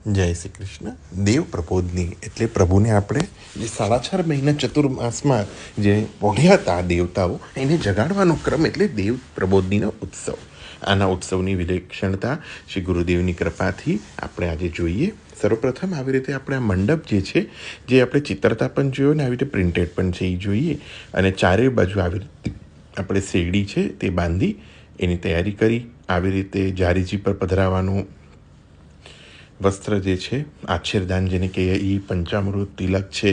જય શ્રી કૃષ્ણ. દેવ પ્રબોધની એટલે પ્રભુને આપણે જે 4.5 મહિના ચતુર્માસમાં જે પોઢ્યા હતા દેવતાઓ, એને જગાડવાનો ક્રમ એટલે દેવ પ્રબોધનીનો ઉત્સવ. આના ઉત્સવની વિલક્ષણતા શ્રી ગુરુદેવની કૃપાથી આપણે આજે જોઈએ. સર્વપ્રથમ આવી રીતે આપણે આ મંડપ જે છે, જે આપણે ચિત્રતા પણ જોયો ને આવી રીતે પ્રિન્ટેડ પણ છે, એ જોઈએ. અને ચારે બાજુ આવી રીતે આપણે શેરડી છે તે બાંધી એની તૈયારી કરી. આવી રીતે જારીજી પર પધરાવાનું વસ્ત્ર જે છે, આશીર્દાન જેને કહીએ, એ પંચામૃત તિલક છે.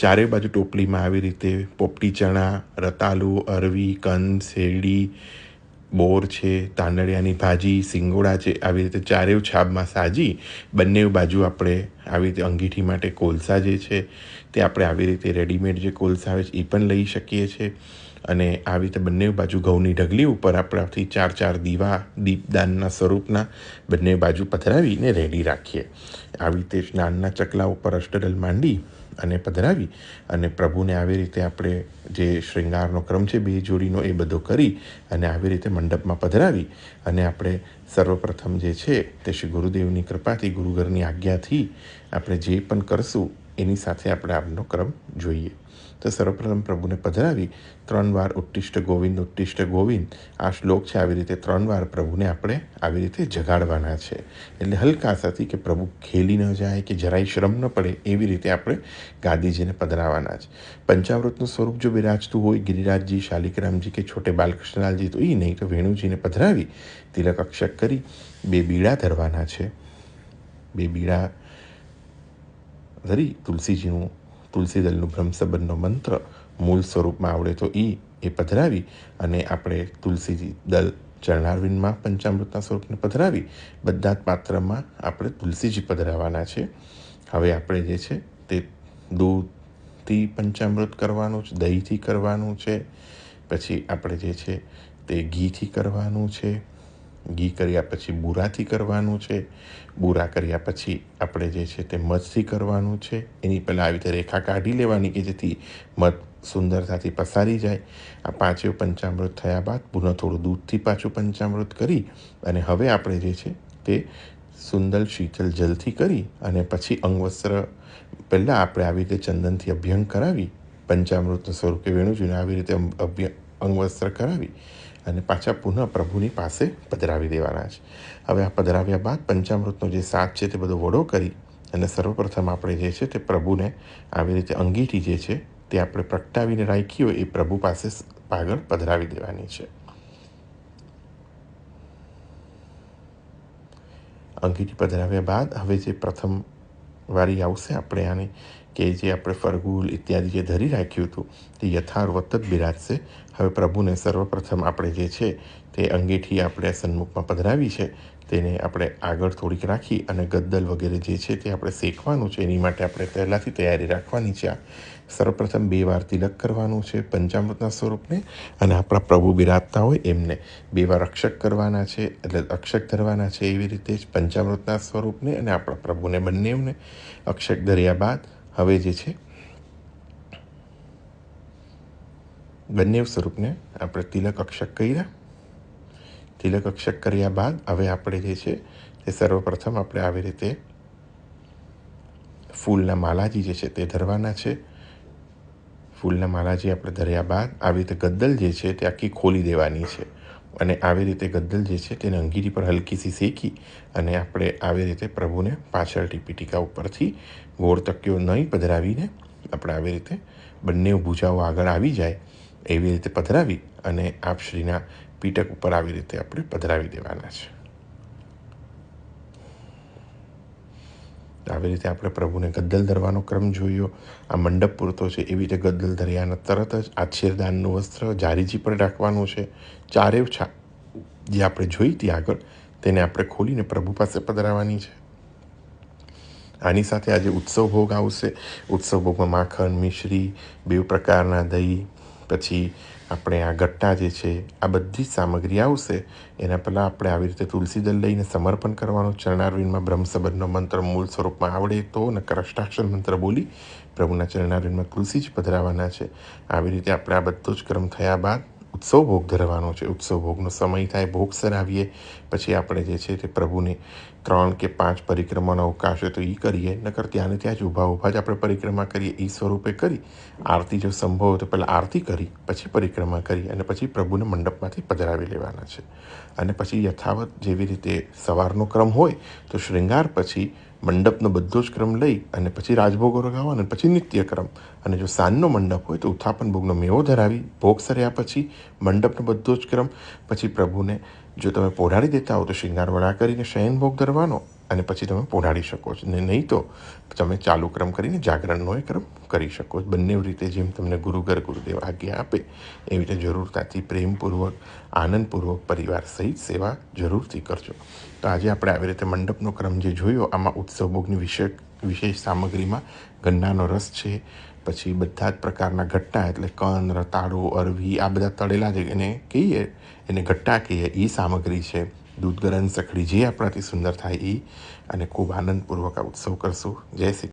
ચારે બાજુ ટોપલીમાં આવી રીતે પોપટી ચણા, રતાલુ, અરવી, કંદ, શેરડી, બોર છે, તાંદળિયાની ભાજી, સિંગોડા છે, આવી રીતે ચારેય છાબમાં સાજી બંને બાજુ આપણે આવી રીતે અંગીઠી માટે કોલસા જે છે તે આપણે આવી રીતે રેડીમેડ જે કોલસા આવે છે એ પણ લઈ શકીએ છીએ. અને આવી રીતે બંને બાજુ ઘઉંની ઢગલી ઉપર આપણાથી 4 દીવા દીપદાનના સ્વરૂપના બંને બાજુ પધરાવીને રેડી રાખીએ. આવી રીતે સ્નાનના ચકલા ઉપર અષ્ટદલ માંડી અને પધરાવી અને પ્રભુને આવી રીતે આપણે જે શૃંગારનો ક્રમ છે 2 જોડીનો એ બધો કરી અને આવી રીતે મંડપમાં પધરાવી અને આપણે સર્વપ્રથમ જે છે તે શ્રી ગુરુદેવની કૃપાથી, ગુરુઘરની આજ્ઞાથી આપણે જે પણ કરશું એની સાથે આપણે આપનો ક્રમ જોઈએ. તો સર્વપ્રથમ પ્રભુને પધરાવી 3 વાર ઉત્તિષ્ઠ ગોવિંદ ઉત્તિષ્ઠ ગોવિંદ આ શ્લોક છે, આવી રીતે 3 વાર પ્રભુને આપણે આવી રીતે જગાડવાના છે. એટલે હલકાશાથી કે પ્રભુ ખેલી ન જાય કે જરાય શ્રમ ન પડે એવી રીતે આપણે ગાદીજીને પધરાવાના છે. પંચામૃતનું સ્વરૂપ જો બિરાજતું હોય ગિરિરાજજી, શાલિગ્રામજી કે છોટે બાલકૃષ્ણલાલજી તો એ નહીં તો વેણુજીને પધરાવી તિલક અક્ષક કરી 2 બીડા ધરવાના છે. 2 બીડા ધરી તુલસીજીનું તુલસીદલનું બ્રહ્મસબનનો મંત્ર મૂળ સ્વરૂપમાં આવડે તો એ પધરાવી અને આપણે તુલસી દલ ચરણારવિંદમાં પંચામૃતના સ્વરૂપને પધરાવી બધા જ પાત્રમાં આપણે તુલસીજી પધરાવાના છે. હવે આપણે જે છે તે દૂધથી પંચામૃત કરવાનું છે, દહીંથી કરવાનું છે, પછી આપણે જે છે તે ઘીથી કરવાનું છે, ઘી કર્યા પછી બુરાથી કરવાનું છે, બુરા કર્યા પછી આપણે જે છે તે મધથી કરવાનું છે. એની પહેલાં આવી રીતે રેખા કાઢી લેવાની કે જેથી મધ સુંદરતાથી પસારી જાય. આ 5 પંચામૃત થયા બાદ પુનઃ થોડું દૂધથી પાછું પંચામૃત કરી અને હવે આપણે જે છે તે સુંદર શીતલ જલથી કરી અને પછી અંગવસ્ત્ર પહેલાં આપણે આવી રીતે ચંદનથી અભ્યંગ કરાવી પંચામૃતનું સ્વરૂપે વેણુજીને આવી રીતે અંગવસ્ત્ર કરાવી અને પાછા પુનઃ પ્રભુની પાસે પધરાવી દેવાના છે. હવે આ પધરાવ્યા બાદ પંચામૃતનો જે શાક છે તે બધો વડો કરી અને સર્વપ્રથમ આપણે જે છે તે પ્રભુને આવી રીતે અંગીઠી જે છે તે આપણે પ્રગટાવીને રાખી હોય એ પ્રભુ પાસે આગળ પધરાવી દેવાની છે. અંગીઠી પધરાવ્યા બાદ હવે જે પ્રથમ વારી આવશે આપણે આની કે જે આપણે ફરગુલ ઇત્યાદિ જે ધરી રાખ્યું હતું તે યથાવત જ બિરાજશે. હવે પ્રભુને સર્વપ્રથમ આપણે જે છે તે અંગીઠી આપણે સન્મુખમાં પધરાવી છે તેને આપણે આગળ થોડીક રાખી અને ગદ્દલ વગેરે જે છે તે આપણે શેકવાનું છે. એની માટે આપણે પહેલાંથી તૈયારી રાખવાની છે. સર્વપ્રથમ 2 વાર તિલક કરવાનું છે પંચામૃતના સ્વરૂપને અને આપણા પ્રભુ બિરાજતા હોય એમને 2 વાર અક્ષક કરવાના છે, એટલે અક્ષક ધરવાના છે. એવી રીતે જ પંચામૃતના સ્વરૂપને અને આપણા પ્રભુને બંનેને અક્ષક ધર્યા બાદ હવે જે છે બંને સ્વરૂપને આપણે તિલક અક્ષક કર્યા. તિલક અક્ષક કર્યા બાદ હવે આપણે જે છે તે સર્વપ્રથમ આપણે આવી રીતે ફૂલના માલાજી જે છે તે ધરવાના છે. ફૂલના માલાજી આપણે ધર્યા બાદ આવી રીતે ગદ્દલ જે છે તે આખી ખોલી દેવાની છે અને આવી રીતે ગદ્દલ જે છે તેને અંગીઠી પર હલકીસી શેકી અને આપણે આવી રીતે પ્રભુને પાછળથી પીઠિકા ઉપરથી ગોળ તકીઓ નહીં પધરાવીને આપણે આવી રીતે બંને ભૂજાઓ આગળ આવી જાય એવી રીતે પધરાવી અને આપશ્રીના પીઠક ઉપર આવી રીતે આપણે પધરાવી દેવાના છે. આવી રીતે આપણે પ્રભુને ગદ્દલ ધરવાનો ક્રમ જોયો. આ મંડપ પૂરતો છે એવી રીતે ગદ્દલ ધર્યાના તરત જ આશીર્દાનનું વસ્ત્ર જારીજી પર રાખવાનું છે. ચારેવ જે આપણે જોઈ હતી આગળ તેને આપણે ખોલીને પ્રભુ પાસે પધરાવવાની છે. આની સાથે આજે ઉત્સવ ભોગ આવશે. ઉત્સવ ભોગમાં માખણ, મિશ્રી, 2 પ્રકારના દહીં, પછી આપણે આ ગટ્ટા જે છે આ બધી જ સામગ્રી આવશે. એના પહેલાં આપણે આવી રીતે તુલસીદલ લઈને સમર્પણ કરવાનું. ચરણારવિંદમાં બ્રહ્મસબનનો મંત્ર મૂળ સ્વરૂપમાં આવડે તો નકર અષ્ટાક્ષર મંત્ર બોલી પ્રભુના ચરણારવિંદમાં તુલસી જ પધરાવવાના છે. આવી રીતે આપણે આ બધો જ ક્રમ થયા બાદ ઉત્સવ ભોગ ધરવાનો છે. ઉત્સવ ભોગનો સમય થાય ભોગ સરાવીએ. પછી આપણે જે છે તે પ્રભુને 3 કે 5 પરિક્રમાનો અવકાશ હોય તો એ કરીએ, નકર ત્યાં ને ત્યાં જ ઊભા જ આપણે પરિક્રમા કરીએ એ સ્વરૂપે કરી આરતી જો સંભવ હોય તો પહેલાં આરતી કરી પછી પરિક્રમા કરી અને પછી પ્રભુને મંડપમાંથી પધરાવી લેવાના છે. અને પછી યથાવત જેવી રીતે સવારનો ક્રમ હોય તો શૃંગાર પછી મંડપનો બધો જ ક્રમ લઈ અને પછી રાજભોગો રગાવવાનો, પછી નિત્યક્રમ. અને જો સાંજનો મંડપ હોય તો ઉત્થાપન ભોગનો મેવો ધરાવી ભોગ સર્યા પછી મંડપનો બધો જ ક્રમ, પછી પ્રભુને જો તમે પોઢાડી દેતા હો તો શૃંગાર વડા કરીને શયન ભોગ ધરવાનો અને પછી તમે પોઢાડી શકો છો. ને નહીં તો તમે ચાલુ ક્રમ કરીને જાગરણનો એ ક્રમ કરી શકો છો. બંને રીતે જેમ તમને ગુરુદેવ આજ્ઞા આપે એવી રીતે જરૂરતાથી પ્રેમપૂર્વક આનંદપૂર્વક પરિવાર સહિત સેવા જરૂરથી કરજો. તો આજે આપણે આવી રીતે મંડપનો ક્રમ જે જોયો, આમાં ઉત્સવ ભોગની વિશેષ સામગ્રીમાં ગન્નાનો રસ છે, પછી બધા જ પ્રકારના ગટ્ટા એટલે કંદ, રતાળો, અરવી આ બધા તળેલા જે એને ગટ્ટા કહીએ એ સામગ્રી છે. દૂધ ગરમ સખડી જે આપણાથી સુંદર થાય એ, અને ખૂબ આનંદપૂર્વક આ ઉત્સવ કરશું. જય શ્રી